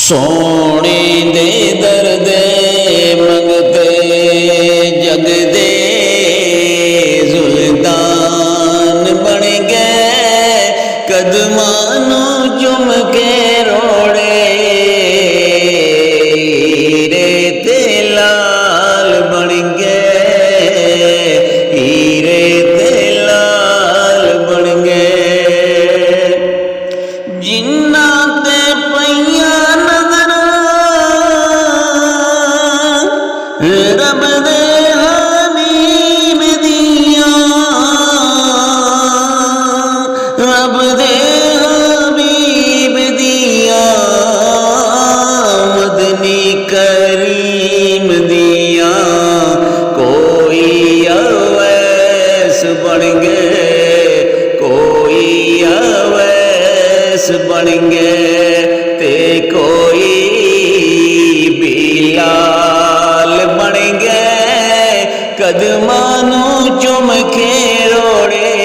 सोने दे दर्दे मंगते जग दे सुल्तान बन गए, कदमां नूं चुम के रोड़े हीरे ते लाल बन गए, हीरे ते लाल बन गए। जिन्ना ते पईयां रब दे हबीब दियां, रब दे हबीब दियां, मदनी करीम दियां, कोई अवैस बन गए, कोई अवैस बन गए, ते कोई बिलाल बन गए, कदमां नूं चुम के रोड़े